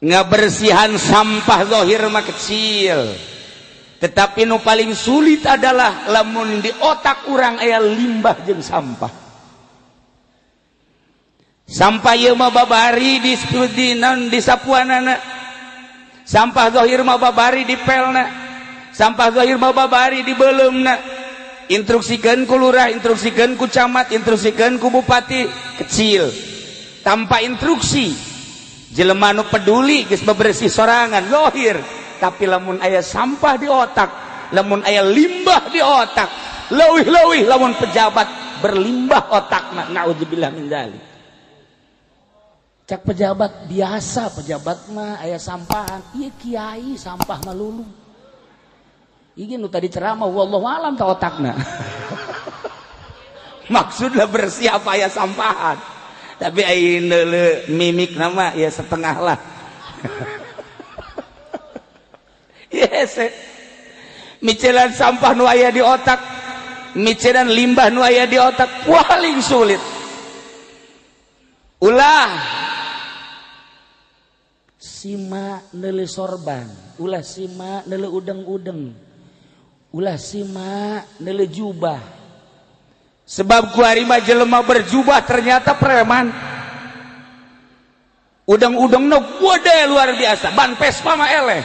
ngabersihan sampah zahir mah kecil, tetapi nu paling sulit adalah lamun di otak urang aya limbah jeung sampah. Sampah ieu mah babari di sapuanana, sampah zahir mah babari di pelna, sampah zahir mah babari di beuleumna. Instruksikeun ku lurah, instruksikeun ku camat, instruksikeun ku bupati, kecil. Tanpa instruksi, jelema nu peduli geus bebersih sorangan zahir, tapi lamun aya sampah di otak, lamun aya limbah di otak, leuwih-leuwih lamun pejabat berlimbah otakna, naudzubillah min dzalik. Cak pejabat biasa, pejabat mah aya sampahan, ieu kiai sampah mah lulu. Ieu nu tadi ceramah wallahu alam ta otakna. Maksudna bersih apa aya sampahan. Tapi ayeuna mimik nama ya setengah lah. Yes. Micelan sampah nu aya di otak, micelan limbah nu aya di otak paling sulit. Ulah sima neuleuh sorban, ulah sima neuleuh udeng-udeng, ulah sima neuleuh jubah. Sebab ku ari mah jelema berjubah ternyata preman. Udeng-udengna gede luar biasa, ban Vespa mah eleh.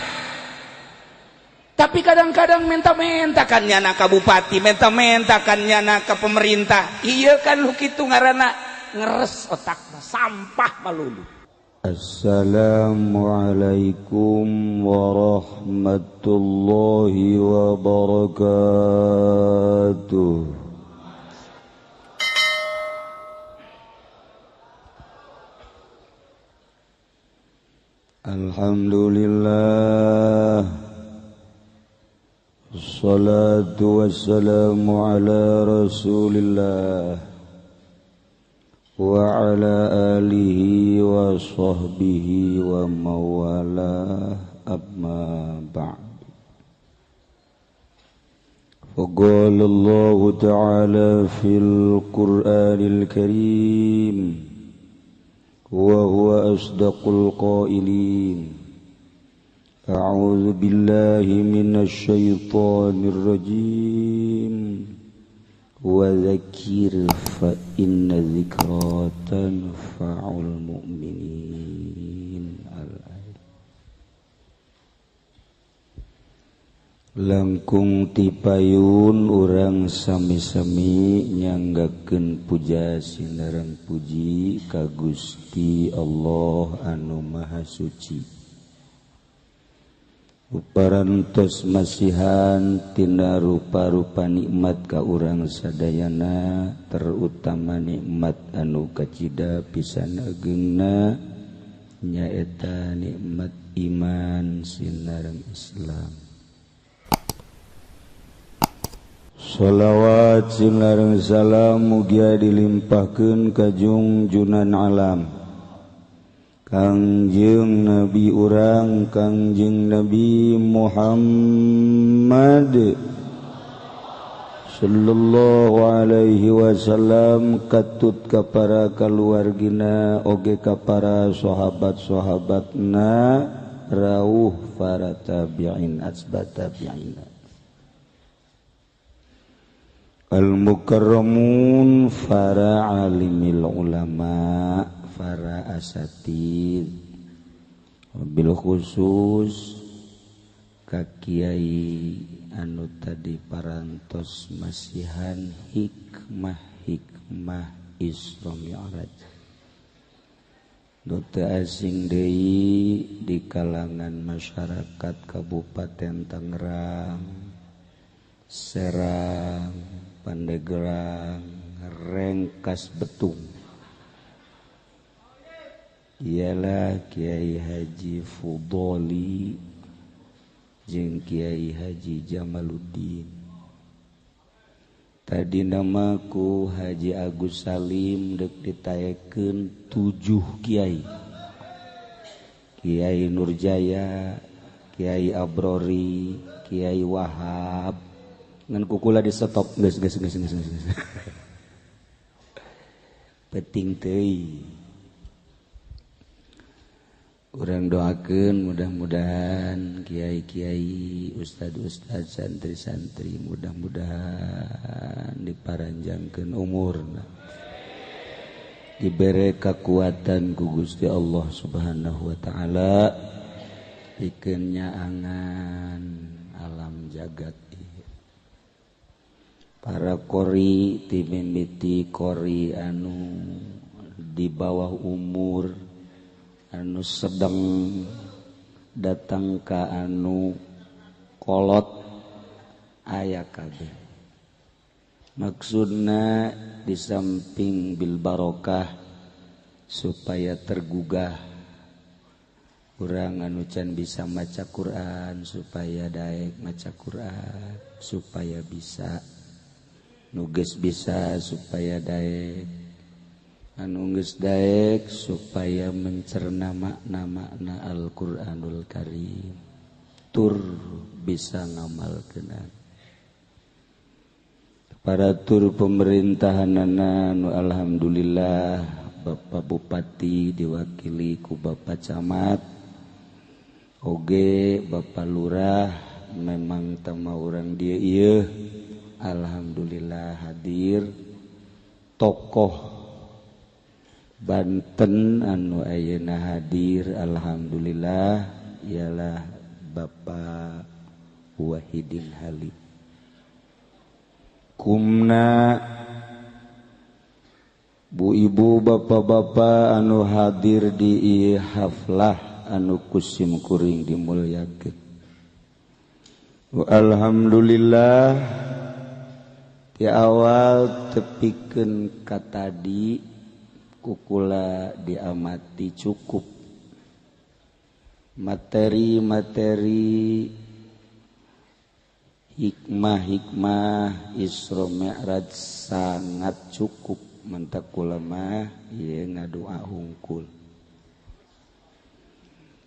Tapi kadang-kadang menta-menta kan nyana ka bupati, menta-menta kan nyana ka pemerintah. Iya kan lu kitu ngaranna ngeres otakna, sampah malulu. Assalamualaikum warahmatullahi wabarakatuh. Alhamdulillah, assalatu wassalamu ala rasulillah wa ala alihi wa sahbihi wa mawalah, amma ba'd. Faqala Allah ta'ala fil Qur'anil Karim وهو أصدق القائلين أعوذ بالله من الشيطان الرجيم وذكر فإن الذكرى تنفع المؤمنين. Langkung tipayun urang sami-sami nyanggakeun puja sinareng puji ka Gusti Allah anu Maha Suci. Uparantos masihan tina rupa-rupa nikmat ka urang sadayana, terutama nikmat anu kacida pisan ageungna nyaeta nikmat iman sinareng Islam. Shalawat sinareng salam mugia dilimpahkeun ka junjunan alam Kangjeng Nabi urang Kangjeng Nabi Muhammad sallallahu alaihi wasallam, katut ka para kaluargina oge ka para sahabat-sahabatna rawuh para tabi'in asbat tabi'ina. Al-mukarramun para alimil ulama, para asatid, bil khusus ka kiai anu tadi parantos masihan hikmah Isra Mi'raj. Nu teu asing deui di kalangan masyarakat Kabupaten Tangerang, Serang, Pandeglang, Rengkas Betung, ialah Kiai Haji Fudoli jeung Kiai Haji Jamaluddin. Tadi namaku Haji Agus Salim dek ditayekeun 7 kiai. Kiai Nurjaya, Kiai Abrori, Kiai Wahab, ngan kukula di stop geus penting teuing. Urang doakeun mudah-mudahan kiai-kiai, ustad-ustad, santri-santri mudah-mudahan diparanjangkeun umurna. Dibere kekuatan ku Gusti Allah Subhanahu wa taala pikeun nyaangan alam jagat ieu. Para qori ti mimiti qori anu di bawah umur anu sedang datang ka anu kolot aya kabeh. Maksudna di samping bil barokah supaya tergugah urang anu can bisa maca Quran supaya daek maca Quran, supaya bisa nuges bisa supaya daek anu geus daek supaya mencerna makna-makna Al-Qur'anul Karim tur bisa ngamalkeun. Para tur pemerintahanana nu alhamdulillah Bapak Bupati diwakili ku Bapak Camat oge Bapak Lurah memang tama urang dieu ieu alhamdulillah hadir. Tokoh Banten anu ayeuna hadir alhamdulillah ialah Bapak Wahidin Halim. Kumna Bu Ibu Bapak-bapak anu hadir di ieu haflah anu kusim kuring dimulyakeun. Alhamdulillah ti awal tepikeun ka tadi kukula diamati cukup materi-materi hikmah-hikmah Isra Mi'raj sangat cukup mentak kula mah ieu ngadoa hungkul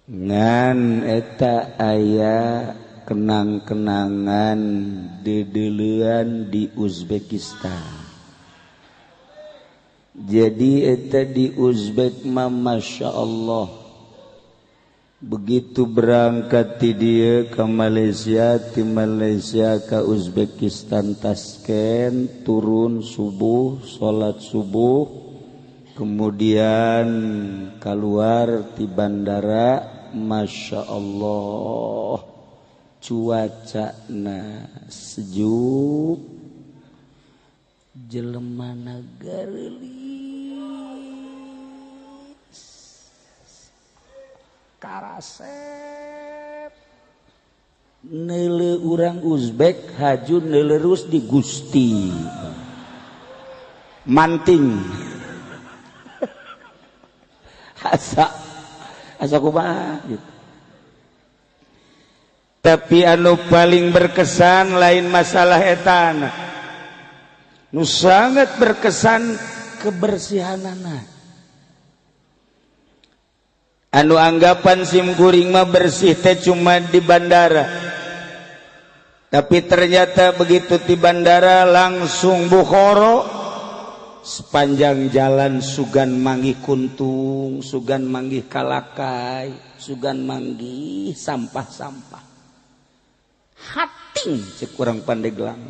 ngan eta aya kenang-kenangan dedeleuan di Uzbekistan. Jadi eta di Uzbek mah Masya Allah begitu berangkat ti dieu ke Malaysia, ti Malaysia ke Uzbekistan Tashkent, turun subuh, salat subuh, kemudian keluar ti bandara, Masya Allah cuacana sejuk, jelemana gareuli karasep neule urang Uzbek haju neuleurus di Gusti manting asa kumaha gitu. Tapi anu paling berkesan lain masalah etana nu sangat berkesan kebersihanana. Anu anggapan simkuring mah bersih teh cuma di bandara, tapi ternyata begitu di bandara langsung Bukhara sepanjang jalan sugan manggih kuntung, sugan manggih kalakai, sugan manggih sampah-sampah hating cek urang Pandeglang.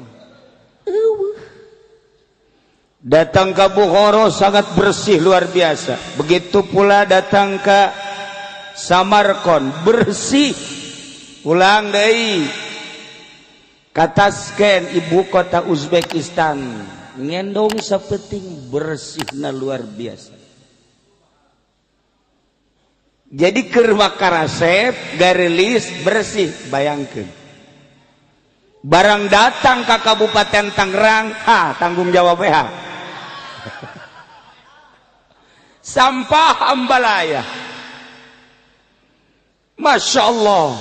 Datang ke Bukhara sangat bersih luar biasa. Begitu pula datang ke Samarkand bersih. Ulang deui ka Tashkent ibu kota Uzbekistan ngendong sapeting bersihna luar biasa. Jadi keur makarasep garelis bersih bayangkeun. Barang datang ke Kabupaten Tangerang, tanggung jawab sampah ambalaya. Masya Allah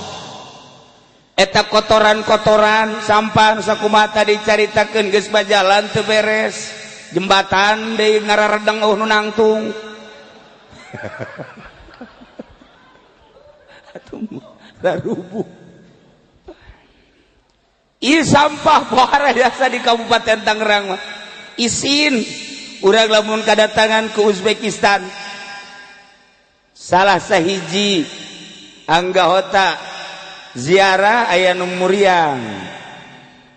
eta kotoran-kotoran sampah sakumaha tadi dicaritakeun geus bajalan teu beres, jembatan deui ngararedeng nu nangtung atuh rarubuh. Ieu sampah pohara biasa di Kabupaten Tangerang mah isin urang lamun kadatangan ke Uzbekistan salah sahiji anggota ziarah aya nu muriang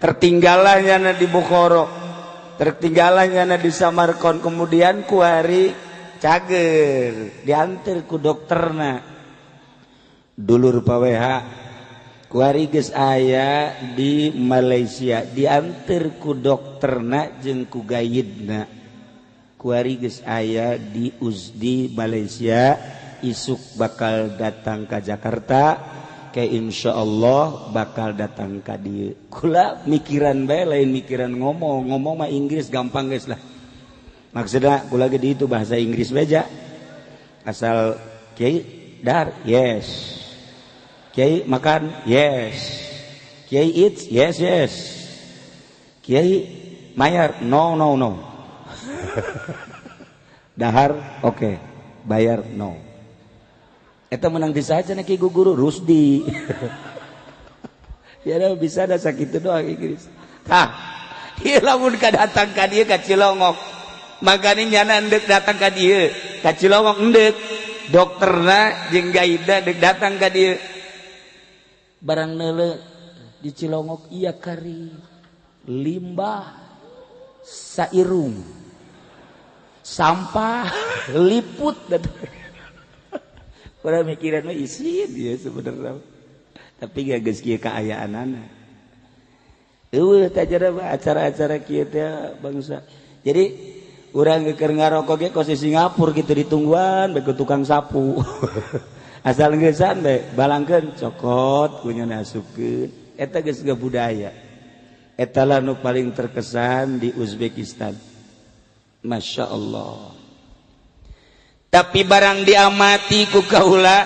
tertinggalannya di Bukhara, tertinggalannya di Samarkand, kemudian kuari cager diantar ku dokterna dulur paweha kuari geus aya di Malaysia diantar ku dokterna jeung ku gaidna kuari geus aya di UZDI Malaysia isuk bakal datang ke Jakarta kayak insyaallah bakal datang ka dieu kula mikiran bae lain mikiran ngomong mah Inggris gampang guys lah maksudnya kula ge di itu bahasa Inggris beja asal kiai dar yes kiai makan yes kiai eat yes kiai mayar no dahar oke. Bayar no eta menang disaja na ki guru Rusdi ya da bisa da sakitu doang Inggris tah ieu lamun ka datang ka dieu ka Cilongok magani nyana endek datang ka dieu ka Cilongok endek dokterna jeung gaida deuk datang ka dieu barang neuleuh di Cilongok iya kari limbah sairung sampah liput dan pada mikiran mah isi dia sebenarnya tapi gak geus kieu kaayaanana eueuh tajara acara-acara kieu teh bangsa jadi urang keur ngarokok ge kos di Singapura kitu ditungguan bae ku tukang sapu asal geusaan bae balangkeun cokot kunyana asupkeun eta geus budaya eta lah nu paling terkesan di Uzbekistan. Masya Allah. Tapi barang diamati ku kaula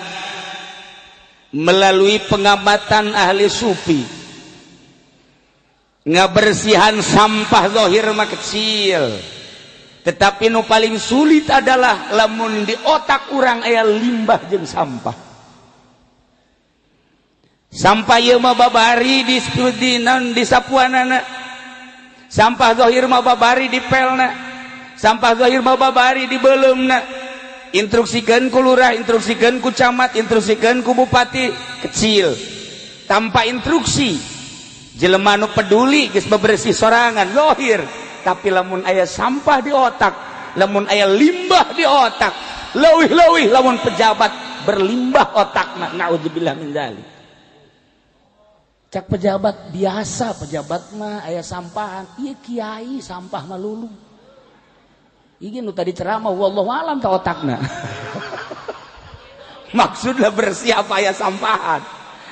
melalui pengamatan ahli sufi ngabersihan sampah zahir mah kecil tetapi nu paling sulit adalah lamun di otak urang aya limbah jeung sampah ieu mah babari di sapuanana sampah zahir mah babari di pelna sampah zahir mah babari di beuleumna instruksikeun ku lurah instruksikeun ku camat instruksikeun ku bupati kecil tanpa instruksi jelema nu peduli geus bebersih sorangan zahir tapi lamun aya sampah di otak lamun aya limbah di otak leuwih-leuwih lamun pejabat berlimbah otakna naudzubillah min dzalik cak pejabat biasa pejabat mah aya sampahan ieu kiai sampah mah lulu ini nu tadi ceramah wallahu alam ka otakna maksudnya bersih apa ya sampahan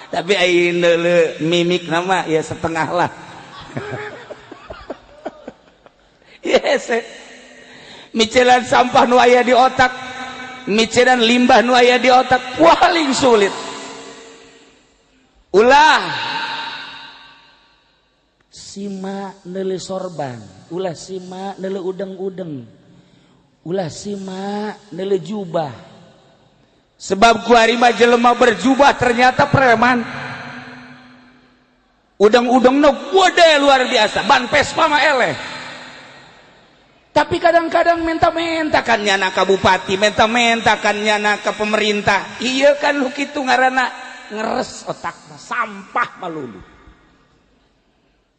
tapi ayeuna mimik nama ya setengah lah yes micelan sampah nu aya di otak micelan limbah nu aya di otak paling sulit ulah sima neuleuh sorban ulah sima neuleuh udeng-udeng ulah sima neuleuh jubah sebab kuari mah jelema berjubah ternyata preman udeng-udengna gede luar biasa ban Vespa mah eleh tapi kadang-kadang menta-menta kan nyana ka bupati menta-menta kan nyana ka pemerintah iya kan lu kitu ngaranna ngeres otakna sampah malulu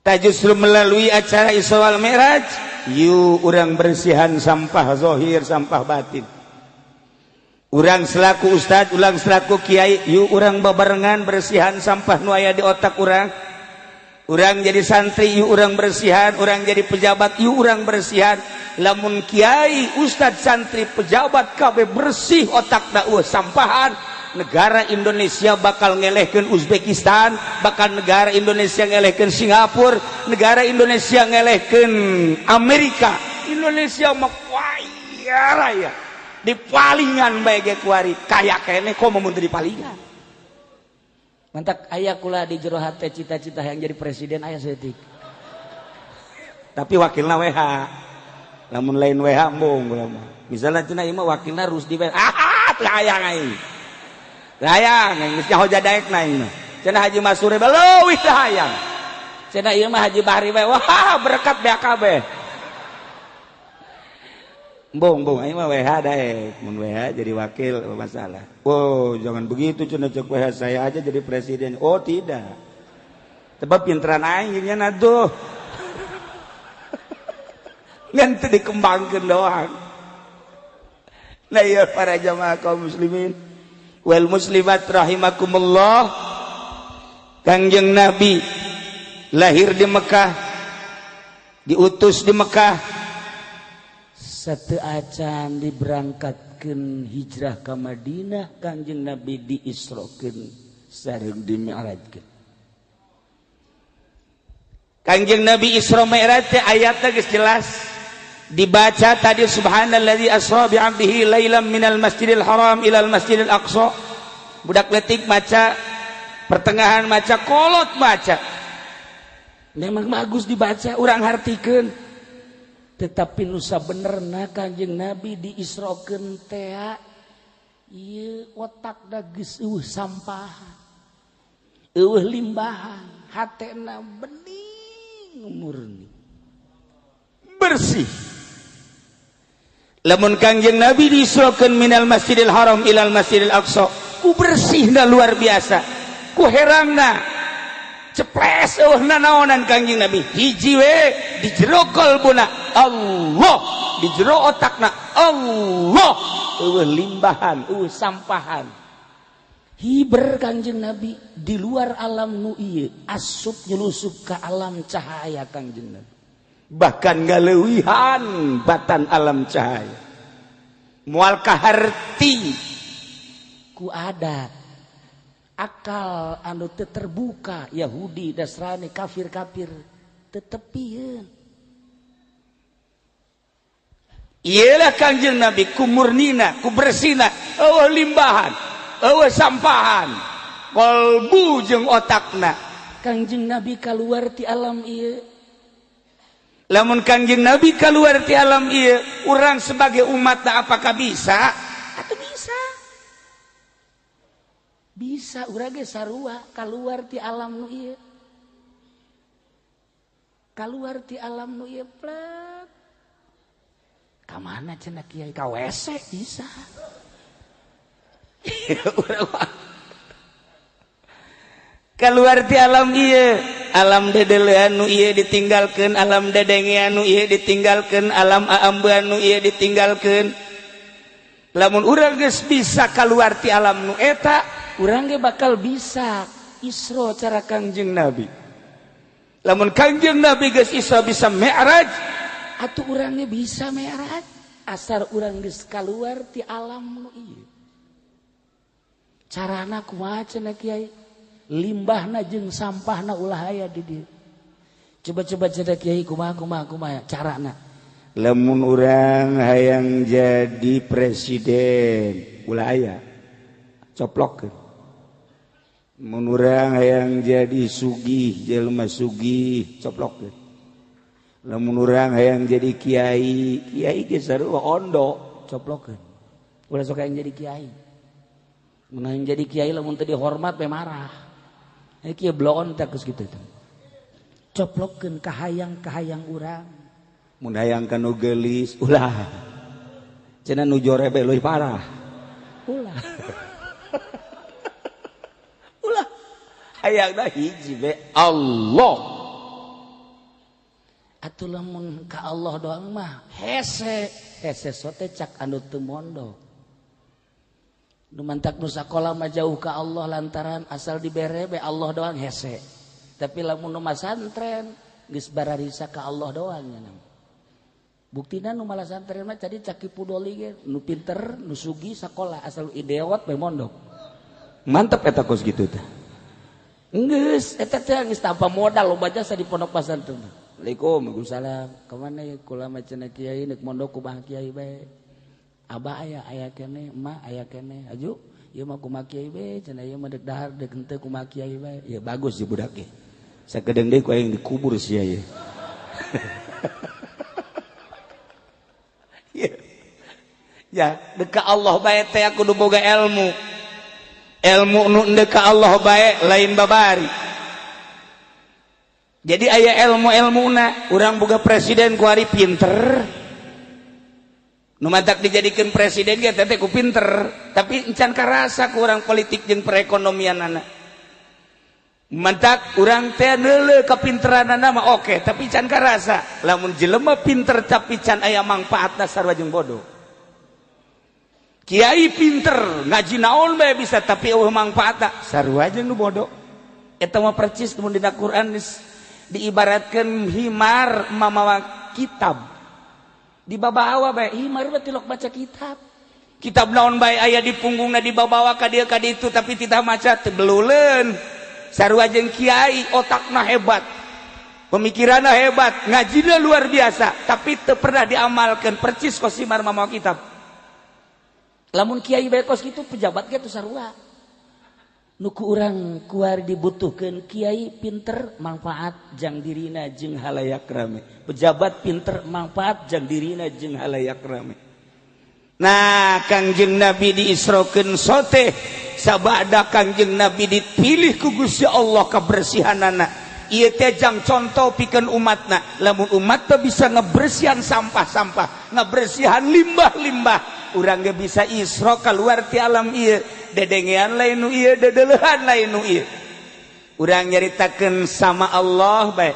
ta justru melalui acara Isra wal Mi'raj yu urang bersihan sampah zahir sampah batin urang selaku ustad urang selaku kiai yu urang babarengan bersihan sampah nu aya di otak urang urang jadi santri yu urang bersihan urang jadi pejabat yu urang bersihan lamun kiai ustad santri pejabat kabeh bersih otakna sampahan negara Indonesia bakal ngelehkeun Uzbekistan bakal negara Indonesia ngelehkeun Singapura negara Indonesia ngelehkeun Amerika Indonesia mah kaya raya di palingan bae ge kuari kaya kene komo mun di palingan mantak aya kula di jero hate cita-cita yang jadi presiden aya setik tapi wakilna WH lamun lain WH embung kula mah misalna cenah ieu mah wakilna Rusdi bae teu hayang aing hayang geus nyaho jadaek na ieu cenah Haji Masure bae leuwih teu hayang cenah ieu mah Haji Bahri bae wah berkat beak kabeh Bong aing mah WH daek, mun WH jadi wakil apa masalah. Oh, jangan begitu cenah cek WH saya aja jadi presiden. Oh, tidak. Sebab pinteran aing nya na tuh. Ngan teu dikembangkeun doang. Nah, ya para jamaah kaum muslimin wal muslimat rahimakumullah. Kangjeng Nabi lahir di Mekah, diutus di Mekah. Satu acan diberangkatkan hijrah ke Madinah, Kangjeng Nabi diisrokeun sareng dimi'rajkeun. Kangjeng Nabi Isra Mi'raj teh ayatna geus jelas dibaca tadi, subhanalladzi asra bi 'abdihi lailan minal masjidil haram ilal masjidil aqsa. Budak leutik maca, pertengahan maca, kolot maca. Memang bagus dibaca, urang hartikeun. Tetapi nusa benerna Kanjeng Nabi diisrokeun teh ieu otakna geus eueuh sampahan, eueuh limbahan, hatena bening murni bersih. Lamun Kanjeng Nabi diisrokeun minal masjidil haram ilal masjidil aqsa, ku bersihna luar biasa, ku herangna ceples eueuhna naonan Kanjeng Nabi, hiji we di jero qalbuna Allah, di jero otakna Allah, eueuh limbahan, eueuh sampahan. Hiber Kanjeng Nabi di luar alam nu ieu asup nyelusup ka alam cahaya Kanjeng Nabi. Bahkan galeuwihan batan alam cahaya. Moal kaharti ku adat akal anu teu terbuka Yahudi, Nasrani, kafir-kafir tetepieun. Iyalah Kanjeng Nabi ku murnina, ku bersina, eueuh limbahan, eueuh sampahan, kalbu jeung otakna. Kanjeng Nabi kaluar ti alam ieu. Lamun Kanjeng Nabi kaluar ti alam ieu, urang sebagai umatna apakah bisa? Atuh bisa. Bisa urang ge sarua kaluar ti alam nu ieu. Kaluar ti alam nu ieu plek. Ka mana cenah kiai? Ka WC bisa. Kaluar ti alam ieu, alam dedelean nu ieu ditinggalkeun, alam dedengean nu ieu ditinggalkeun, alam aambean nu ieu ditinggalkeun. Lamun urang geus bisa kaluar ti alam nu eta, urang ge bakal bisa Isra cara Kanjeng Nabi. Lamun Kanjeng Nabi geus Isra bisa Mi'raj, atuh urang ge bisa Mi'raj asal urang geus kaluar ti alam nu ieu. Carana kumaha cenah kiai? Limbahna jeung sampahna ulah aya di dieu. Coba-coba cenah kiai kumaha carana? Lamun urang hayang jadi presiden, ulah aya coplokkeun. Mun urang hayang jadi sugih, jelema sugih, coplokkeun. Lamun urang hayang jadi kiai, kiai ge sarua ondo, coplokkeun. Ulah sok hayang jadi kiai. Mun hayang jadi kiai lamun teu dihormat we marah. Kieu bloon teh geus kitu teh. Coplokkeun kahayang-kahayang urang. Mun hayang ka nu geulis, ulah. Cenah nu jore be leuwih parah. Ulah. Ulah. Hayangna hiji be Allah. Atuh lamun ka Allah doang mah hese sote cak anu teu mondok. Nu mantak nu sakola mah jauh ka Allah lantaran asal dibere be Allah doang hese. Tapi lamun nu masantren geus bararisa ka Allah doang nya. Buktina nu malah santren mah tadi caki pudoli ge nu pinter, nu sugih sakola asal ideot be mondok. Mantep eta kos kitu teh. Geus eta teh geus tanpa modal loba jasa di pondok pesantren. Waalaikumsalam. Kamana ya kula mah cenah kiai neuk mondok ku bah kiai bae. Abah aya kene, emak aya kene. Aju, ieu mah kumaha kiai bae, cenah ieu mah deuk dahar deuk henteu kumaha kiai bae. Ya bagus di budak ge. Sakedeung deui ku aya dikubur sia ieu. Ya, deuk ka Allah bae teh kudu boga ilmu. Ilmu nu deuk ka Allah bae lain babari. Jadi aya ilmu-ilmuna, urang boga presiden ku ari pinter. nu matak dijadikan presiden ge teh ku pinter tapi encan karasa ku urang politik jeung perekonomianana matak urang teh neuleuh kapinteranana mah oke tapi can karasa lamun jelema pinter tapi can aya mangpaatna sarua jeung bodoh. Kiai pinter ngaji naon bae bisa tapi eueuh mangpaatna sarua jeung nu bodoh. Eta mah percis mun dina Quran diibaratkeun himar mamawa kitab. Dibabawa bae himar mah tilok baca kitab. Kitab naon bae aya di punggungna dibabawa ka dieu ka ditu tapi tidak maca teu beleuleun. Sarua jeung kiai otakna hebat. Pemikiranna hebat, ngajina luar biasa tapi teu pernah diamalkeun percis kos himar mamawa kitab. Lamun kiai bae kos kitu pejabat ge teu sarua. Nuku urang kuar dibutuhkeun kiai pinter manfaat jang dirina jeung halayak rame. Pejabat pinter manfaat jang dirina jeung halayak rame. Nah, Kangjeng Nabi diisrokeun soteh sabada Kangjeng Nabi dipilih ku Gusti Allah kabersihanana. Ieu teh jang contoh pikeun umatna. Lamun umat teh bisa ngebersihan sampah-sampah, ngebersihan limbah-limbah, urang ge bisa isra keluar ti alam ieu. Dedengean lain nu ieu, dedeleuhan lain nu ieu. Urang nyaritakeun sama Allah bae.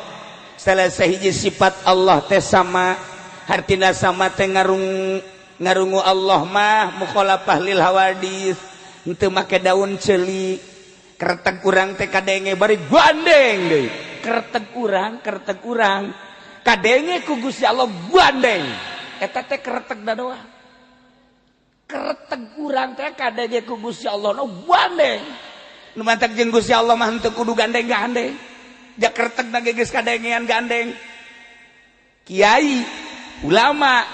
Salah sahiji sifat Allah teh sama, hartina sama teh ngarungu Allah mah mukhalafah lil hawadis, henteu make daun ceuli. Kereteg urang teh kadenge bari gandeng deui. Kereteg urang kadenge ku Gusti Allah gandeng. Eta teh kereteg da doang. Kereteg urang teh kadenge ku Gusti Allah no gandeng. Nu mantak jeung Gusti Allah mah henteu kudu gandeng-gandeng. Jak kereteg na geus kadengean gandeng. Kiai, ulama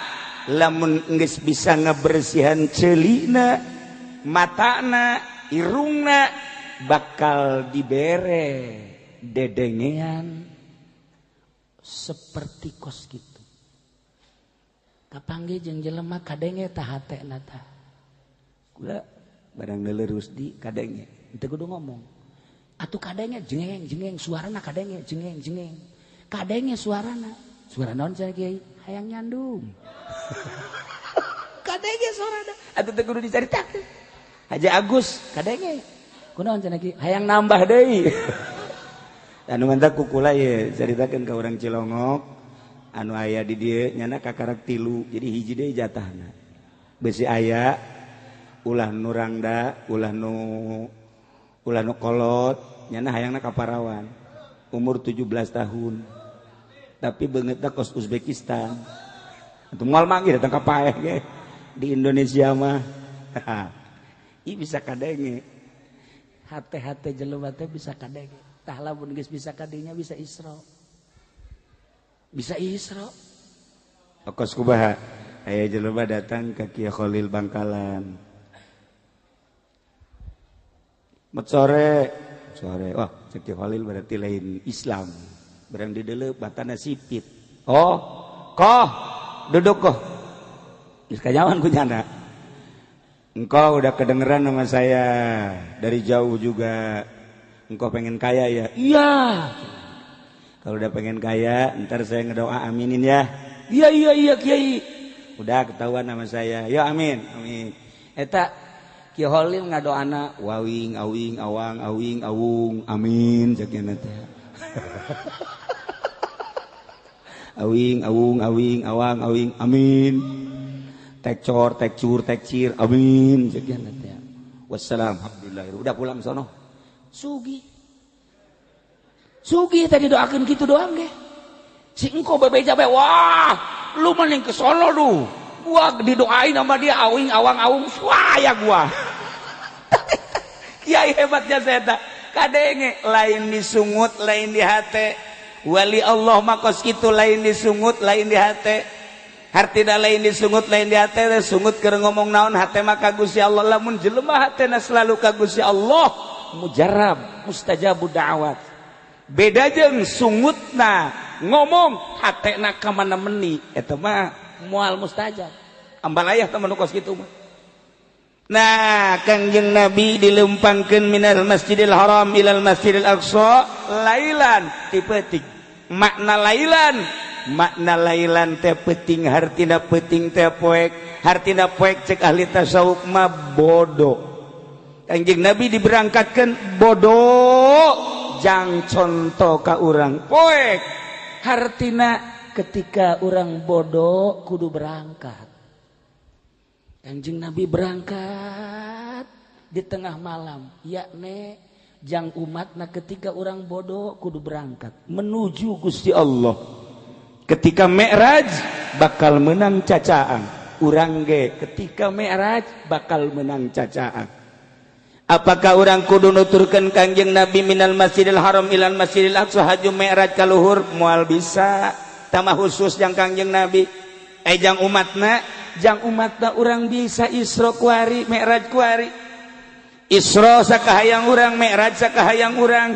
lamun geus bisa ngabersihan ceulina, matana, irungna bakal dibere dedengean seperti kos kitu. Kapanggih jeung jelema kadenge tah hatena tah. Kula barang leuleuh Rusdi kadenge, teu kudu ngomong. Atuh kadenge jengeng suarana kadenge jengeng. Kadenge suarana. Suara naon cenah Kiai? Hayang nyandung. Kadenge suarana. Atuh teu kudu dicaritakeun. Haji Agus kadenge. Kunaon cenah Kiai? Hayang nambah deui. Anu mantak kukula ye caritakeun ka urang Cilongok. Anu aya di dieu nyana kakarak 3 jadi hiji deui jatahna. Besi aya ulah nu rangda, ulah nu kolot, nyana hayangna kaparawan. Umur 17 tahun. Tapi beungeutna kos Uzbekistan. Atuh moal manggih datang ka paeh ge di Indonesia mah. Ih bisa kadenge. Hate-hate jelema teh bisa kadenge. Tah lamun geus bisa kadinya bisa Isra. Bisa Isra. Kos kumaha? Aya jelema datang ke Kiai Khalil Bangkalan. Mat sore. Wah, Kiai Khalil berarti lain Islam. Barang di deuleu batana sipit. Oh, koh, duduk koh. Geus kanyawan ku nyana. Engkau udah kedengeran nama saya dari jauh juga. Engkau pengen kaya ya? Iya. Kalau udah pengen kaya, ntar saya ngedoa aminin ya. Iya Kiai. Udah ketahuan nama saya. Yo amin. Eta Kiai Khalil ngadoana wawing awing awang awing awung amin sakena teh. Awing awung awing awang awing amin. Tekcor tekcur tekcir amin sakena teh. Wassalam alhamdulillah. Udah pulang sono. Sugi tadi doakeun kitu doang ge. Si engko bebeja bae wah, lu mending ke sono lu. Gua didoain sama dia awing awang awung suaya gua. Kiai hebatnya saya kadenge lain disungut lain di hate. Wali Allah makos kitu lain disungut lain di hate. Hartina lain disungut lain di hate, sungut keur ngomong naon hate mah ka Gusti Allah. Lamun jelema hatena selalu ka Gusti Allah, mujarab mustajabud da'awat. Beda jeung sungutna ngomong hatena ka mana meni eta mah moal mustajab. Ambalaya teman kos kitu mah. Nah, Kangjeng Nabi dilempangkeun minal Masjidil Haram ilal Masjidil Aqsa lailan ti peuting. Makna lailan teh peuting hartina peuting teh poek, hartina poek cek ahli tasawuf mah bodoh. Kanjeng Nabi diberangkatkan bodoh jang contoh ka urang poek hartina ketika orang bodoh kudu berangkat. Kanjeng Nabi berangkat di tengah malam, yakni jang umatna ketika orang bodoh kudu berangkat menuju Gusti Allah. Ketika Mi'raj bakal menang cacaan. Urang ge ketika Mi'raj bakal menang cacaan. Apakah orang kudu nuturkeun Kanjeng Nabi minal Masjidil Haram ilal Masjidil Aqsa haju Mi'raj ka luhur? Moal bisa. Tamah khusus jang Kanjeng Nabi. Jang umatna urang bisa Isra kuari, Mi'raj kuari. Isra sakahayang urang, Mi'raj sakahayang urang.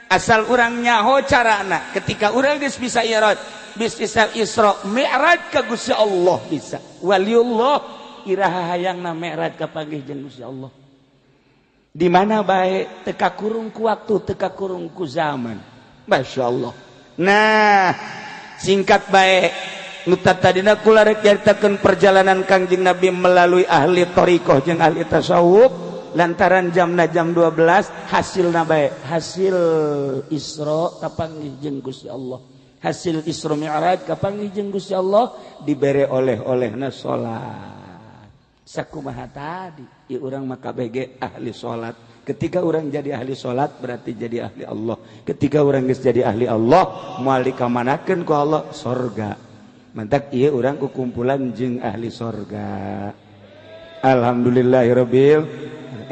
Asal urang nyaho carana ketika urang geus bisa irad, bisa Isra, Mi'raj ka Gusti Allah bisa. Waliullah iraha hayangna Mi'raj ka panggih jeung Gusti Allah. Di mana bae teka kurung ku waktu, teka kurung ku zaman. Masyaallah. Nah, singkat bae nu tadina kula rek nyaritakeun perjalanan Kangjeng Nabi melalui ahli thariqah jeung ahli tasawuf. Lantaran jamna jam 12 hasilna bae hasil Isra kapanggih jeung Gusti Allah, hasil Isra Mi'raj kapanggih jeung Gusti Allah dibere oleh-olehna salat. Sakumaha tadi ieu urang mah kabeh ge ahli salat. Ketika urang jadi ahli salat berarti jadi ahli Allah. Ketika urang geus jadi ahli Allah moal dikamanakeun ku Allah surga. Mantak ieu urang kukumpulan jeung ahli surga. Alhamdulillahirabbil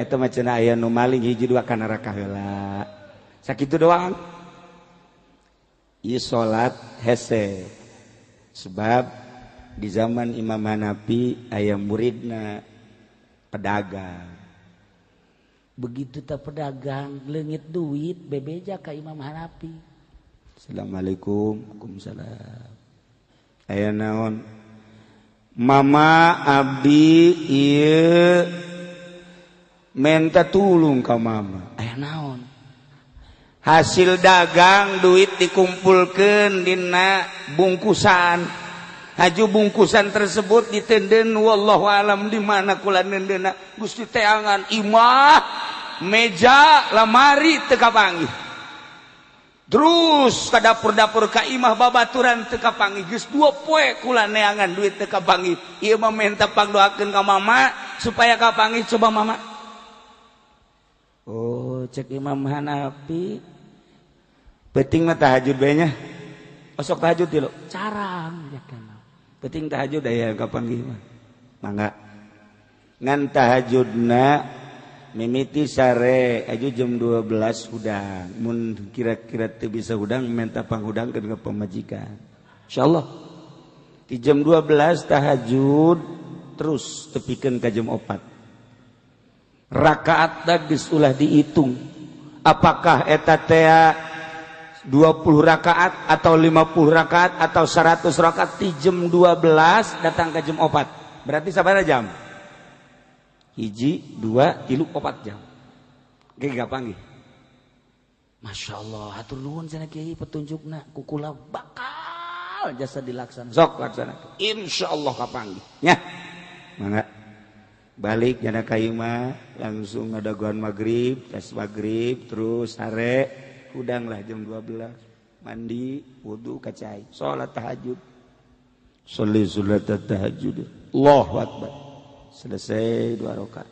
eta mah cenah aya nu maling hiji dua ka neraka heula. Sakitu doang. Ieu salat hese. Sebab di zaman Imam Hanafi aya muridna pedagang. Begitu ta pedagang leungit duit bebeja ka Imam Hanafi. Assalamualaikum. Waalaikumsalam. Aya naon? Mama abdi ieu menta tulung ka mama. Aya naon? Hasil dagang duit dikumpulkeun dina bungkusan. Haju bungkusan tersebut ditenden wallahu alam di mana kula nendeuna. Gusti teangan imah, meja, lamari teu kapanggih. Terus ka dapur-dapur ka imah babaturan teu kapanggih. Geus 2 poe kula neangan duit teu kapanggih. Ieu mah minta pangdoakeun ka mama supaya kapanggih coba mama. Oh, cek Imam Hanafi. Penting mah tahajud bae nya. Osok tahajud ti lo. Carang ya kan. Penting tahajud aya kapanggih mah. Mangga. Ngan tahajudna mimiti sare aju jam 12 hudang. Mun kira-kira teu bisa hudang minta panghudangkeun ka pamajikan. Insyaallah. Di jam 12 tahajud terus tepikeun ka jam 4. Rakaat geus ulah dihitung apakah eta teh 20 rakaat atau 50 rakaat atau 100 rakaat di jam 12 datang ke jam 4 berarti sabaraha jam? 1, 2, 3, 4 jam. Ge gapanggih. Masyaallah hatur nuhun cenah Kiai petunjukna ku kula bakal jasa dilaksanakan. Sok laksanakeun. Insyaallah kapanggih nya. Mangga balik jana kayu mah langsung ngadaguan maghrib, tes maghrib terus sare hudang lah jam 12 mandi wudu kacai salat tahajud sholli salat tahajud Allahu akbar selesai 2 rakaat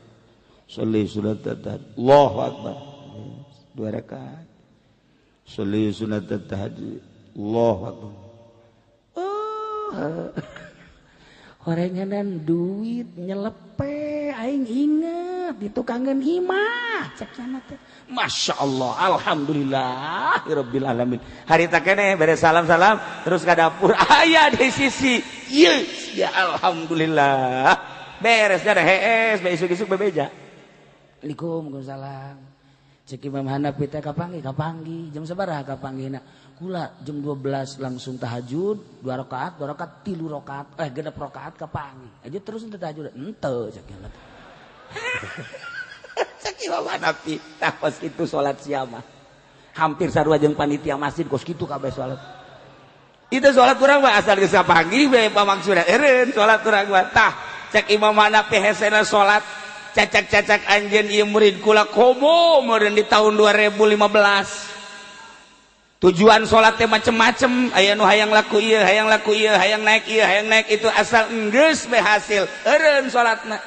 sholli salat tahajud Allahu akbar 2 rakaat sholli salat tahajud Allahu akbar horenganan duit nyelepe aing inget di tukangan himah cekna teh masyaallah alhamdulillah rabbil alamin harita keneh beres salam-salam terus ka dapur aya di sisi yes ya alhamdulillah beres da hees besok-besok bebeja Waalaikumsalam cek Imam Hanafi teh kapanggih jam sabaraha kapanggihna kula jam 12 langsung tahajud 2 rakaat 3 rakaat genep rakaat kapanggih aja terus ente tahajud henteu cek ieu cek Imam Hanafi tah kos kitu salat sia mah hampir sarua jeung panitia masjid kos kitu kabeh salat itu salat urang mah asal geus kapanggih bae pamaksudna eureun salat urang mah tah cek Imam Hanafi hesena salat cacak-cacak anjeun ieu murid kula komo meureun di tahun 2015. Tujuan salat teh macem-macem, aya nu hayang laku ieu, hayang naik ieu, hayang naik itu, asal enggeus bae hasil eureun salatna.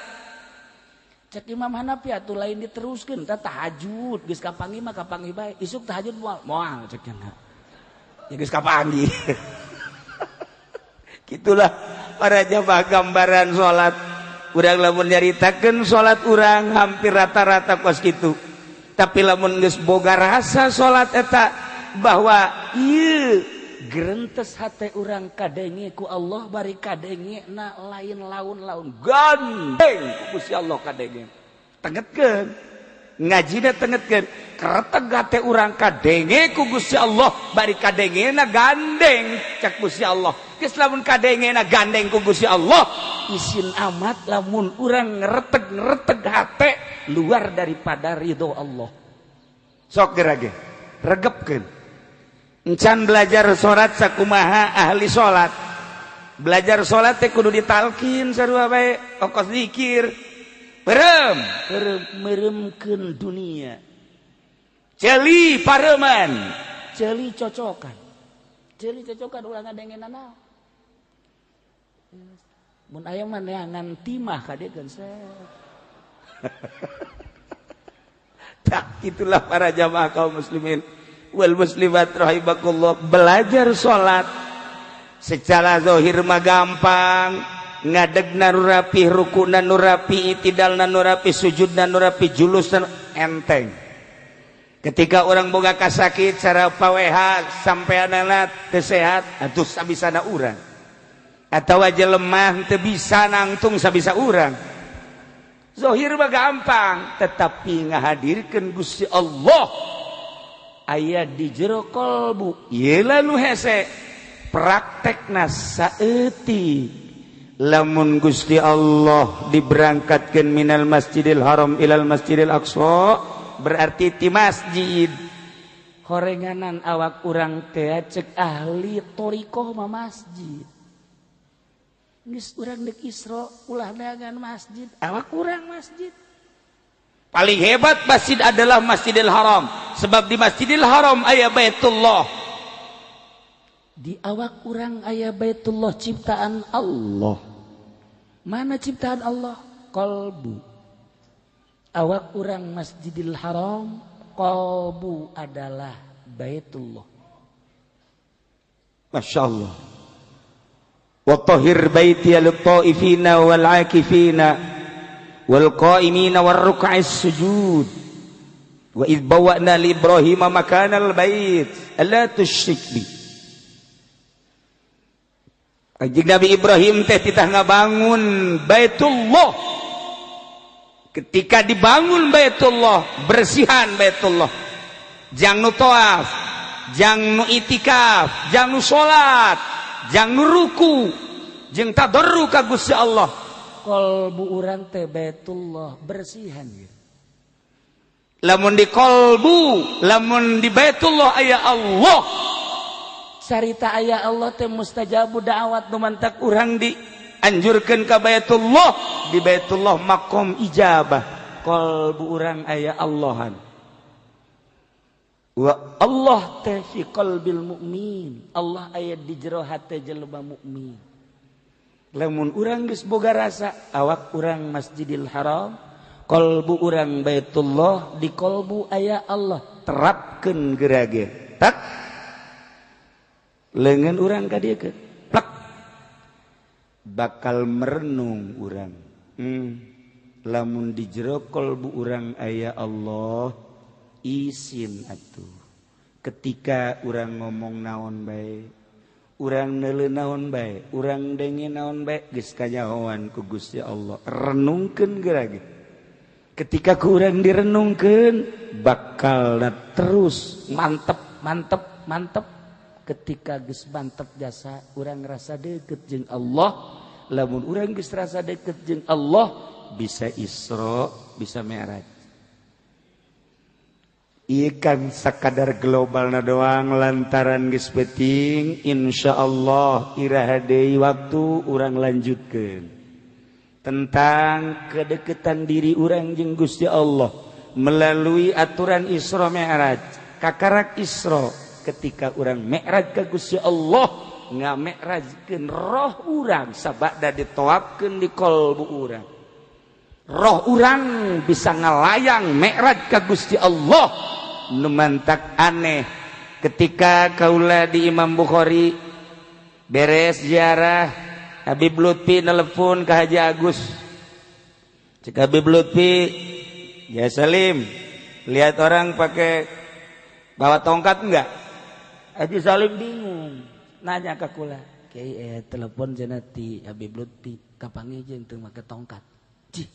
Cek Imam Hanafi atuh lain diteruskeun tah tahajud geus kapanggih mah kapanggih bae, isuk tahajud moal cek cenah. Ya geus kapanggih. Gitulah para jamaah gambaran salat. Urang lamun nyaritakeun salat urang hampir rata-rata kos kitu. Tapi lamun geus boga rasa salat eta bahwa ieu gerentes hate urang kadenge ku Allah bari kadenge na lain laun-laun gandeng ku Gusti Allah kadenge. Tengetkeun ngajina tengetkeun kareteg hate urang kadenge ku Gusti Allah bari kadenge na gandeng cak Gusti Allah. Geus lamun kadenge na gandeng ku Gusti Allah isin amat lamun urang ngereteg hate luar daripada ridho Allah. Sok gerage regepkeun. Encan belajar salat sakumaha ahli salat. Belajar salat teh kudu ditalkin sarua bae ongkos zikir. Meremkeun dunia. Ceuli pareuman, ceuli cocokan. Ceuli cocokan ulah ngadengeunna naon. Mun aya mah neangan timah kadekeun Tak itulah para jamaah kaum muslimin wal muslimat rahimakumullah, belajar salat secara zahir mah gampang, ngadegna nu rapi, rukuna nu rapi, itidalna nu rapi, sujudna nu rapi, julusna enteng. Ketika orang boga kasakit cara paweha sampeanana teu sehat atuh sabisana urang. Atawa jelemah teu bisa nangtung sabisa urang. Zahir mah gampang, tetapi ngahadirkeun Gusti Allah aya di jero kalbu. Ieu lalu hese praktekna saeutik. Lamun Gusti Allah diberangkatkeun minal Masjidil Haram ilal Masjidil Aqsa, berarti ti masjid. Horenganan awak urang teh cek ahli thariqah mah masjid. Geus urang deuk Isra ulah dagangan masjid, awak urang masjid. Paling hebat masjid adalah Masjidil Haram, sebab di Masjidil Haram aya Baitullah. Di awak urang aya Baitullah ciptaan Allah. Mana ciptaan Allah? Qalbu. Awak urang Masjidil Haram, qalbu adalah Baitullah. Masya Allah. Wa tahhir baiti lit-ta'ifina wal-'akifina wal-qa'imina war-ruk'is sujud. Wa idh bawwa'na li Ibrahima makanal bait alla tusyrik bi. Kanjeng Nabi Ibrahim teh titah ngabangun Baitullah. Ketika dibangun Baitullah, bersihan Baitullah. Jang nu tawaf, jang nu itikaf, jang nu salat, jang nu ruku, jeung tadarru ka Gusti Allah. Kalbu urang teh Baitullah bersihan gitu. Lamun di kalbu, lamun di Baitullah aya Allah. Sarita aya Allah teh mustajabu da'wat nu mantak urang dianjurkeun ka Baitullah, di Baitullah maqam ijabah. Kalbu urang aya Allahan. Wa Allah teh fi qalbil mu'min. Allah aya di jero hate jelema mukmin. Lamun urang geus boga rasa awak urang Masjidil Haram, kalbu urang Baitullah, di kalbu aya Allah, terapkeun gerage. Tak leungeun urang ka dieu ke plak bakal merenung urang. Lamun di jero kalbu urang aya Allah, isin atuh ketika urang ngomong naon bae, urang neuleuh naon bae, urang denge naon bae, geus kanyahoan ku Gusti Allah. Renungkeun gerage. Ketika ku urang direnungkeun bakal terus mantep. Ketika geus mantep jasa urang rasa deukeut jeung Allah. Lamun urang geus rasa deukeut jeung Allah, bisa Isra, bisa Mi'raj. Ieu kan sakadar globalna doang lantaran geus penting, insyaallah iraha deui waktu urang lanjutkeun. tentang kedekatan diri orang jeung Gusti Allah melalui aturan Isra Mi'raj. Kakarak Isra ketika orang Mi'raj ka Gusti Allah ngami'rajkeun roh urang sabada ditoapkeun di qalbu urang. Roh urang bisa ngalayang Mi'raj ka Gusti Allah. Nu mantak aneh ketika kaula di Imam Bukhari beres ziarah Habib Lutfi nelpon ke Haji Agus. Cek Habib Lutfi, ya Salim, lihat orang pakai bawa tongkat enggak? Haji Salim bingung, nanya ke kula, kiai telepon jenati Habib Lutfi, kapan jeung teu make tongkat? Cih,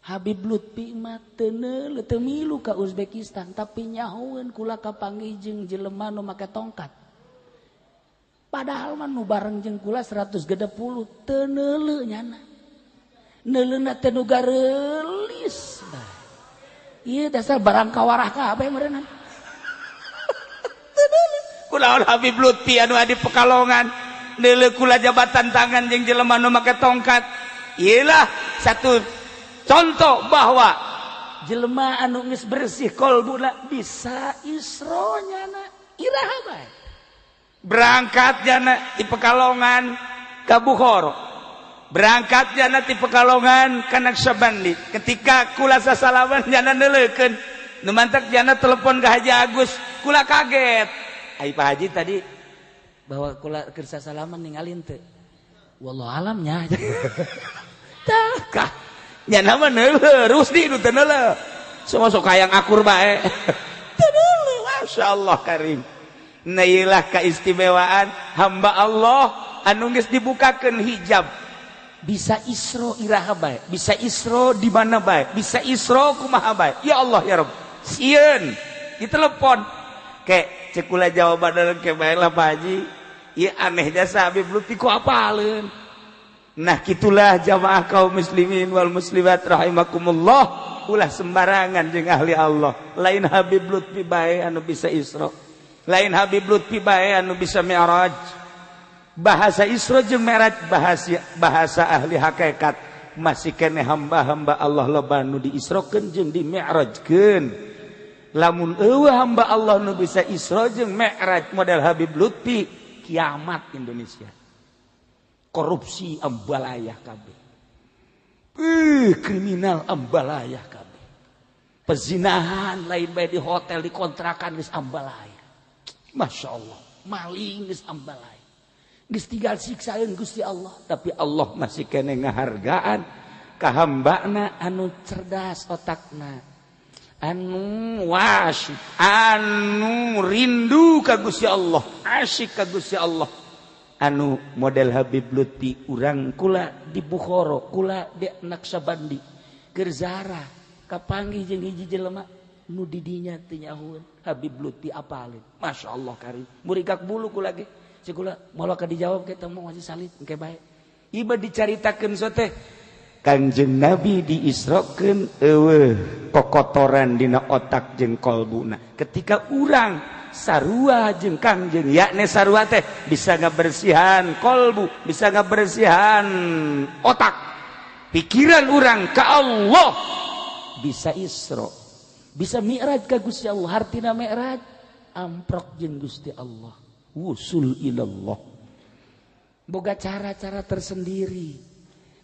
Habib Lutfi mah teu neuleuh teu milu ka Uzbekistan, tapi nyahoeun kula kapanggih jeung jelema nu make tongkat. Padahal mah nu bareng jeung kula 130 teu neuleuh nyana. Neuleuhna teh nu gareulis. Ieu dasar barang kawarah kabeh meureunna. Teu neuleuh. Kunaon Habib Lutfi anu adi Pekalongan, neuleuh kula jabatan tangan jeung jelema nu make tongkat. Ieulah satu contoh bahwa jelema anu geus bersih qalbuna bisa Isra nyana. Iraha bae. Berangkat jana di Pekalongan ke Bukhara, berangkat jana di Pekalongan ke Naqsyabandi. Ketika kula sasalaman jana neuleukeun, nu mantak jana telepon ke Haji Agus, kula kaget. Ai Pak Haji tadi bahwa kula keur sasalaman ningalin teu. Wallahu alam nya. Tah kah nyana mah neuleuh, Rusdi nu teu neuleuh. Sok hayang akur bae. Teu neuleuh, masyaallah karim. Nailah keistimewaan hamba Allah anu geus dibukakeun hijab. Bisa Isra iraha bae, bisa Isra di mana bae, bisa Isra kumaha bae. Ya Allah ya Rabb. Sieun ditelepon. Ke cek kula jawaban ke bae lah Pak Haji. Ieu aneh jasa Habib Lutfi ku apaleun. Nah kitulah jamaah kaum muslimin wal muslimat rahimakumullah, ulah sembarangan jeung ahli Allah. Lain Habib Lutfi bae anu bisa Isra. Lain Habib Lutfi bae anu bisa Mi'raj. Bahasa Isra jeung Mi'raj bahasa ahli hakikat. Masih kene hamba-hamba Allah loba nu diisrokeun jeung di Mi'rajkeun. Lamun eueuh hamba Allah nu bisa Isra jeung Mi'raj model Habib Lutfi, kiamat Indonesia. Korupsi ambalayah kabeh. Kriminal ambalayah kabeh. Pezinahan lain bae di hotel di kontrakan geus ambalayah. Masya Allah, maling geus ambalai, geus tinggal siksaeun Gusti Allah, tapi Allah masih kene ngahargaan ka hambana anu cerdas otakna, anu wasyik, anu rindu ka Gusti Allah, asyik ka Gusti Allah, anu model Habib Lutfi. Urang kula di Bukhara, kula di Naqsyabandi keur ziarah kapanggih jeung hiji jelema nu didinya teu nyahoeun Habib Lutfi apalin. Masya Allah karim. Murigak bulu kula ge. Cek kula moal ka dijawab ke temu Haji Salih engke bae. Ieu dicaritakeun sote Kanjeng Nabi diisrokeun eueuh kokotoran dina otak jeung qalbuna. Ketika urang sarua jeung Kangjeng, yakni sarua teh bisa ngabersihan qalbu, bisa ngabersihan otak, pikiran urang ka Allah, bisa Isra, bisa Mi'raj ka Gusti Allah. Hartina Mi'raj amprok jeung Gusti Allah, wusul ilallah. Boga cara-cara tersendiri.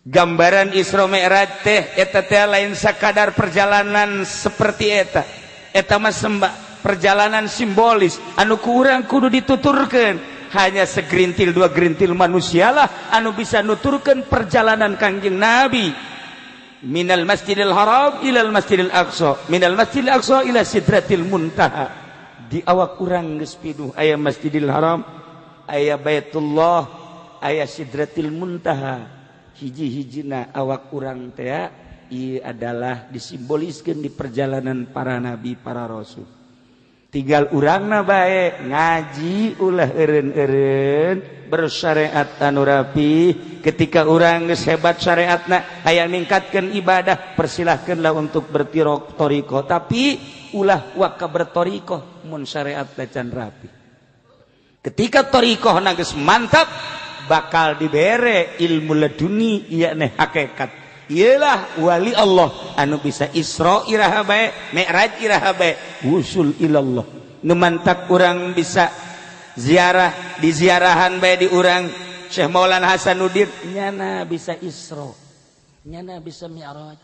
Gambaran Isra Mi'raj teh eta teh lain sakadar perjalanan seperti eta. Eta mah perjalanan simbolis anu ku urang kudu dituturkeun. Hanya segerintil dua gerintil manusialah anu bisa nuturkeun perjalanan Kangjeng Nabi. Minal Masjidil Haram ilal Masjidil Aqsa, minal Masjidil Aqsa ila Sidratil Muntaha. Di awak urang geus pinuh aya Masjidil Haram, aya Baitullah, aya Sidratil Muntaha. Hiji-hijina awak urang teh ieu adalah disimboliskeun di perjalanan para nabi, para rasul. Tinggal urangna bae ngaji ulah eureun-eureun bersyariat anu rapi. Ketika urang geus hebat syariatna hayang ningkatkeun ibadah, persilahkeunlah untuk bertoriko, tapi ulah waka bertoriko mun syariatna can rapi. Ketika torikohna geus mantap, bakal dibere ilmu leduni ieu neh hakikat. Ialah wali Allah anu bisa Isra iraha bae, Mi'raj iraha bae, wusul ilallah. Nu mantak urang bisa ziarah di ziarahan bae di urang Syekh Maulana Hasanuddin nyana bisa Isra, nyana bisa Mi'raj.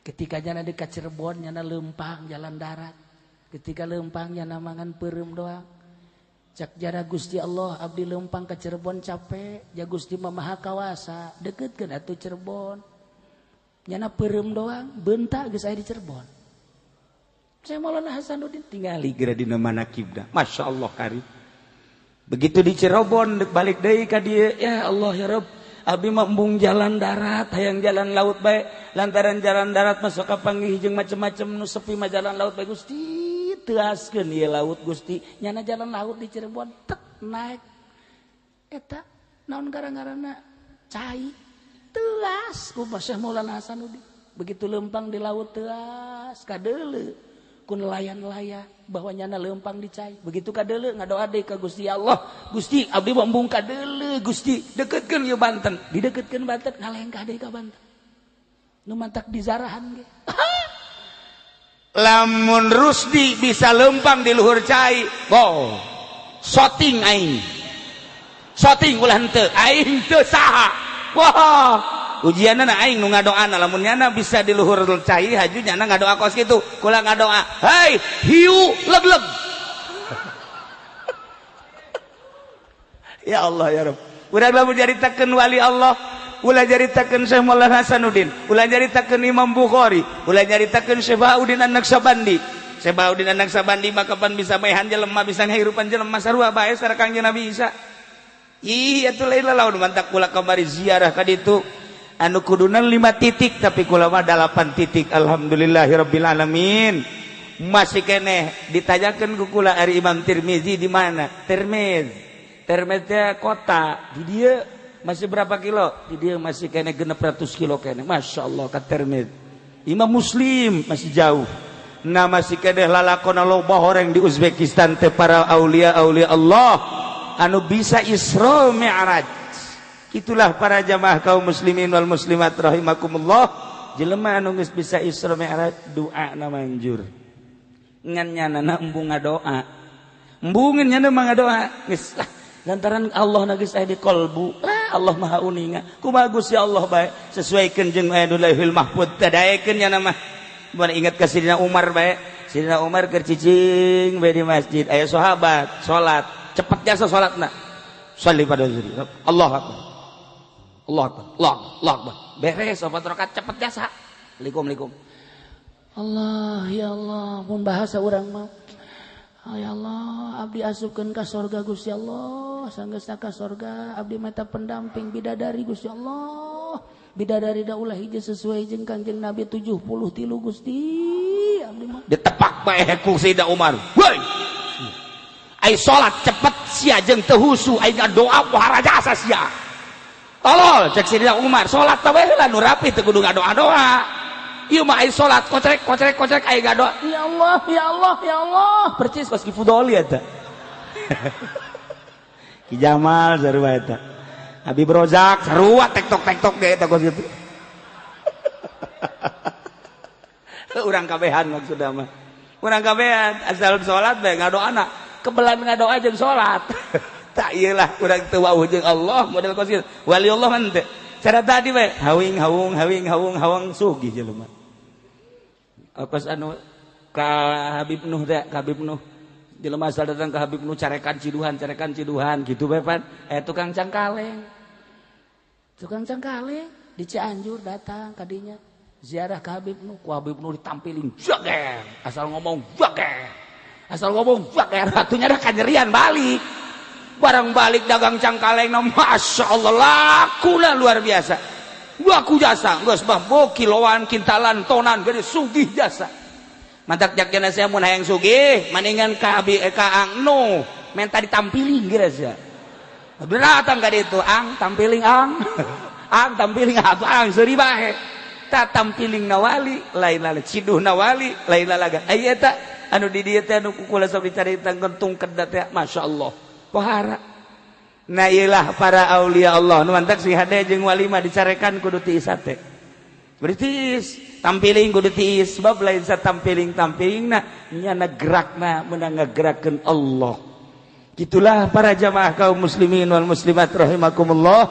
Ketika nyana di ka Cirebon nyana leumpang jalan darat. Ketika leumpang nyana mangan peureum doang. Cak jara Gusti Allah abdi leumpang ke Cirebon capek, ja Gusti mah maha kawasa, dekeutkeun atuh Cirebon. Nyana peureum doang, beunta geus aya di Cirebon. Saya Maulana Hasanuddin tingali geura dina manakibna. Masyaallah karim. Begitu di Cirebon deuk balik deui ka dieu, ya Allah ya Rabb, abdi mah embung jalan darat, hayang jalan laut bae. Lantaran jalan darat masuk ka panggih jeung macem-macem nu sepi mah jalan laut bae Gusti. Teaskeun ieu laut Gusti, nyana jalan laut di Cirebon tek naik eta naon gara-garana cai teas ku Syekh Maulana Hasanuddin. Begitu leumpang di laut teas kadeuleu ku nelayan-nelayan bahwa nyana leumpang di cai. Begitu kadeuleu ngadoa deui ka Gusti Allah, Gusti abdi mah embung kadeuleu Gusti, dekeutkeun ieu Banten. Didekeutkeun Banten ngalengkah deui ka Banten. Nu mantak di zarahan ge. Lamun Rusdi bisa lempang di luhur cai, wow, shooting aing, shooting ulah henteu, aing teu saha, wah, ujianna na aing nu ngadoana, lamun nyana bisa di luhur cai, haju nyana ngadoa kos gitu, kula ngadoa, hei, hiu, leg. Ya Allah ya Rabb, urang lamun jaritakeun wali Allah. Ulah jaritakeun Syekh Maulana Hasanuddin, ulah jaritakeun Imam Bukhari, ulah jaritakeun Syekh Bahaudin An-Naqsabandi. Syekh Bahaudin An-Naqsabandi mah kapan bisa maehan jelema, bisa ngahirupan jelema sarua bae sareng Kangjeng Nabi Isa. Ih atuh lain laun mantak kula kamari ziarah ka ditu. Anu kudunan 5 titik tapi kula mah 8 titik. Alhamdulillahirabbil alamin. Masih keneh ditanyakeun ku kula ari Imam Tirmizi di mana? Termez teh kota. Di dieu masih berapa kilo? Di dia masih kena 600 kilo kena. Masya Allah ka Tirmidzi. Imam Muslim masih jauh. Nah masih kena lalakona loba horeng di Uzbekistan teh para aulia Allah anu bisa Isra Mi'raj. Itulah para jamaah kaum muslimin wal muslimat rahimakumullah. Jelema anu geus bisa Isra Mi'raj doa na manjur. Ngan nyana embung ngadoa. Embungin nyana mah ngadoa. Geus lah lantaran Allah nagis aya di kolbu. Allah maha uninga ku bagus ya Allah bae sesuaikeun jeung aya di Lauhul Mahfuz tadaekeun nya mah. Mun ingat ka Sidina Umar bae, Sidina Umar keur cicing bae di masjid aya sahabat salat cepet jasa salatna. Shalli pada zuri. Allahu akbar. Allahu akbar. Allahu akbar. Beres 4 rakaat cepet jasa. Assalamualaikum. Allah ya Allah mun bahasa urang mah ya Allah, abdi asupkeun ka sorga Gusti Allah, sanggeusna ka sorga, abdi mata pendamping bidadari Gusti Allah. Bidadari da ulah hiji sesuai jeung Kangjeng Nabi 73 Gusti. Abdi mah ditepak bae ku Sayyidina Umar. Woi. Ai salat cepet sia jeung teu husu, ai doa pohara jasa sia. Tolol cek Sayyidina Umar, salat teh bae heula nu rapi teu kudu ngadoa-doa. Ieu mah ai salat kocrek ai gadoa. Ya Allah, ya Allah, ya Allah. Percis kos Ki Fudoli eta. Ki Jamal sarua eta. Habib Rozak sarua tektok ge eta kos kitu. Urang kabehan maksudna mah. Urang kabehan asal salat bae ngadoana. Kebelan ngadoa jeung salat. Tak ieulah urang teu wauh jeung Allah model kos kitu. Wali Allah mah teu. Cara tadi bae hawing sugih jelema. Pas anu ka Habib Nuh teh, ka Habib Nuh. Jelema asal datang ka Habib Nuh carekan ciduhan gitu bae pan. Tukang cangkaleng. Tukang cangkaleng di Cianjur datang ka dinya. Ziarah ka Habib Nuh, ku Habib Nuh ditampilin jager. Asal ngomong jager, atunya dah kanyerian balik. Barang balik dagang cangkaleng, masya Allah lakulah luar biasa. Laku jasa, geus mah kiloan, kintalan, tonan, gede sugih jasa. Mantak jakna saya mun hayang sugih, maningan ka Ang no, menta ditampilin geus ya. Beratang ka ditu, ang tampiling ang. Ang tampiling ang seuri bae. Ta tampiling nawali, lain lala ciduh nawali, lain lalaga. Ai eta anu di dieu teh anu kukula sok dicaritakeun tungked teh, masyaallah. Pohara Nah iyalah para aulia Allah nu mantak si hade jeung wali mah dicarekan kudu tiis teh. Kudu tiis, tampiling kudu tiis sebab lain sa tampiling-tampilingna nyana gerakna meunang ngagerakeun Allah. Gitulah para jamaah kaum muslimin wal muslimat rahimakumullah,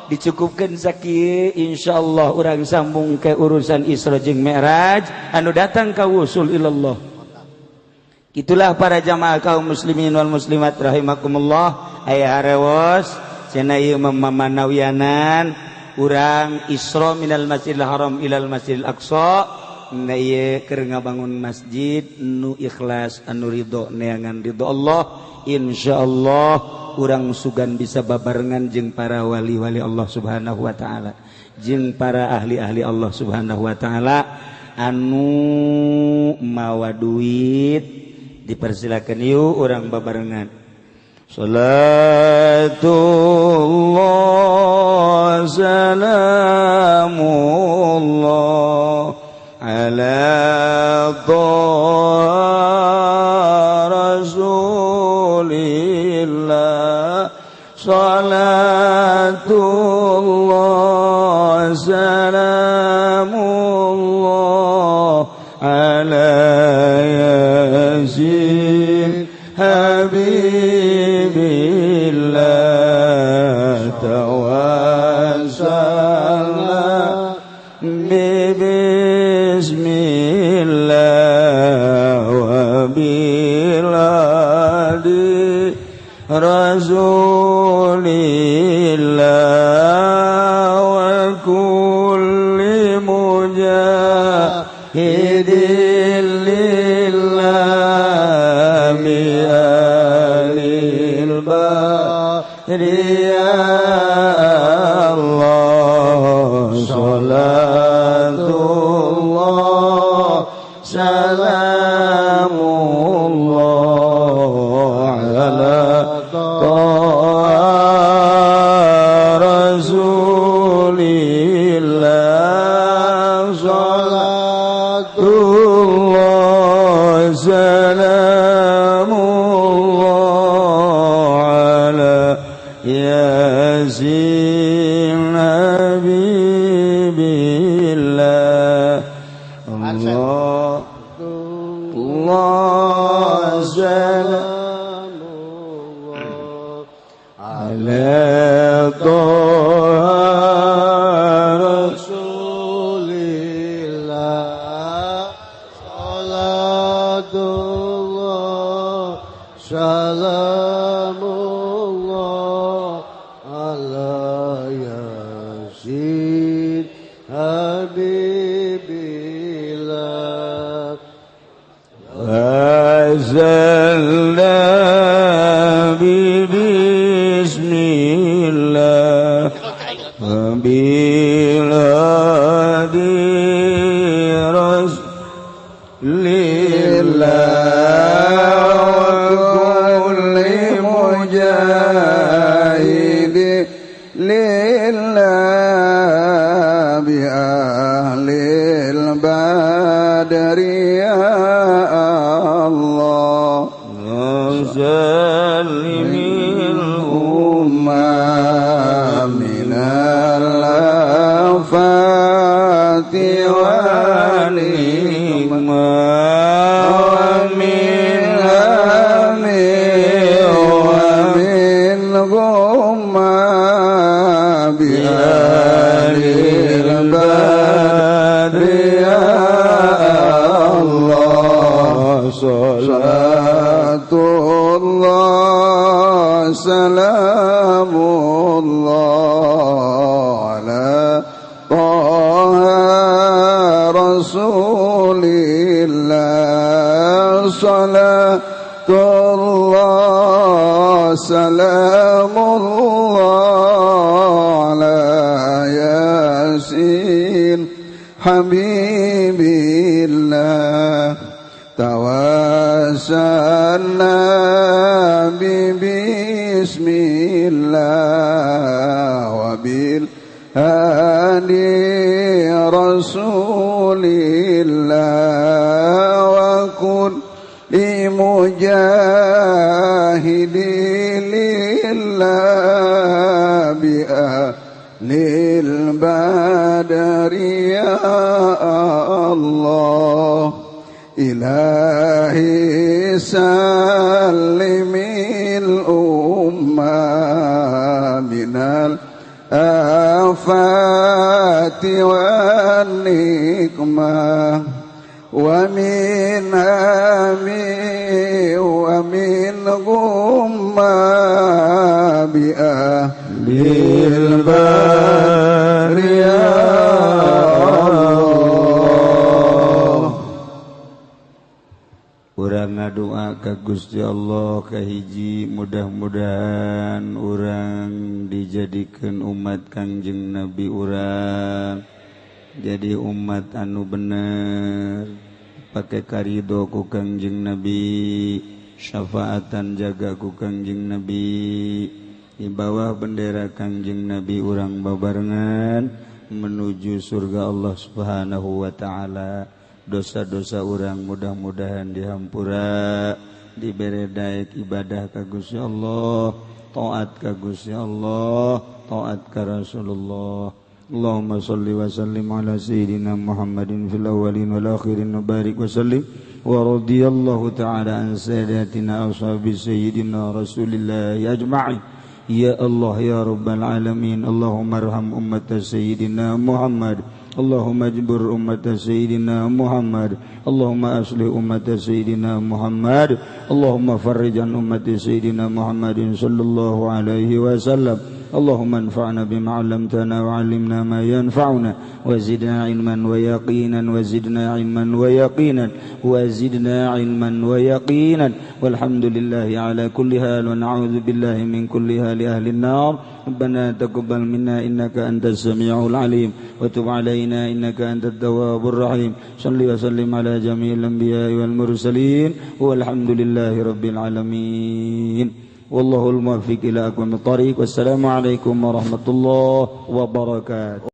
dicukupkeun sakieu insyaallah urang sambung ke urusan Isra jeung Mi'raj anu datang ka wusul ilallah. Itulah para jamaah kaum muslimin wal muslimat rahimakumullah, aya harewos cenah ieu mamanawianan urang Isra minal Masjidil Haram ilal Masjidil Aqsa. Na ieu keur ngabangun masjid nu ikhlas anu ridho neangan ridho Allah. Insyaallah urang sugan bisa babarengan jeung para wali-wali Allah Subhanahu wa taala, jeung para ahli-ahli Allah Subhanahu wa taala anu mawa duit dipersilakan yuk orang babarengan. Salatullah salamullah ala rasulillah. Salatullah salamullah ala yasin habibillah tawassalna bismillah wa biladi rasulillah wa kulli mujahidin lillah bi'alil badri ya Allah. Salatullah salamullah ala rasulillah. Salatullah salamullah ala yasin habibillah. Allah Allah salamullah ala rasulillah. Salatullah salamullah ala yasin habibillah. Azalna bismillah biladi rasulillah kulli mujahidi lillah bi ahlil badri ya Allah. Zalimil ummah minal afati wa nikmah wa min hamil wa min ghummah bi alil badri ya Allah. Salatullah salamullah ala taha rasulillah. Salatullah salamullah ala yasin habibillah. Tawassalna bismillah wa bil hadi rasulillah wa kulli mujahidin lillah للبدر يا الله إلهي سلم الأمة من الآفات والنقمة ومن هم ومن غمة بأهل البر يا Urang ngadoa ka Gusti Allah kahiji mudah-mudahan urang dijadikeun umat Kangjeng Nabi urang jadi umat anu bener pake karidho ku Kangjeng Nabi syafaatan jaga ku Kangjeng Nabi di bawah bendera Kangjeng Nabi urang babarengan menuju surga Allah Subhanahu wa taala. Dosa-dosa orang mudah-mudahan dihampura dibere daek ibadah ka Gusti Allah taat ka Gusti Allah taat ka Rasulullah. Allahumma shalli wa sallim ala sayyidina Muhammadin fil awwalin wal akhirin wa barik wa sallim wa radiyallahu ta'ala an sayyidatina ashabi sayyidina Rasulillah ajma'in. Ya Allah ya rabbal alamin, Allahumma arham ummat sayyidina Muhammad, Allahumma ajbur ummat sayyidina Muhammad, Allahumma aslih ummat sayyidina Muhammad, Allahumma farrij an ummat sayyidina Muhammadin sallallahu alaihi wasallam. Allahumma anfa'na bima 'allamtana wa 'allimna ma yanfa'una wa zidna ilman wa yaqinan wa zidna ilman wa yaqinan wa zidna ilman wa yaqinan walhamdulillahi ala kulli hal wa na'udzu billahi min kulli hali ahli an-nar. ربنا تقبل منا إنك أنت السميع العليم وتب علينا إنك أنت التواب الرحيم. صل وسلم على جميع الأنبياء والمرسلين والحمد لله رب العالمين. والله الموفق إلى أقوم الطريق. والسلام عليكم ورحمة الله وبركاته.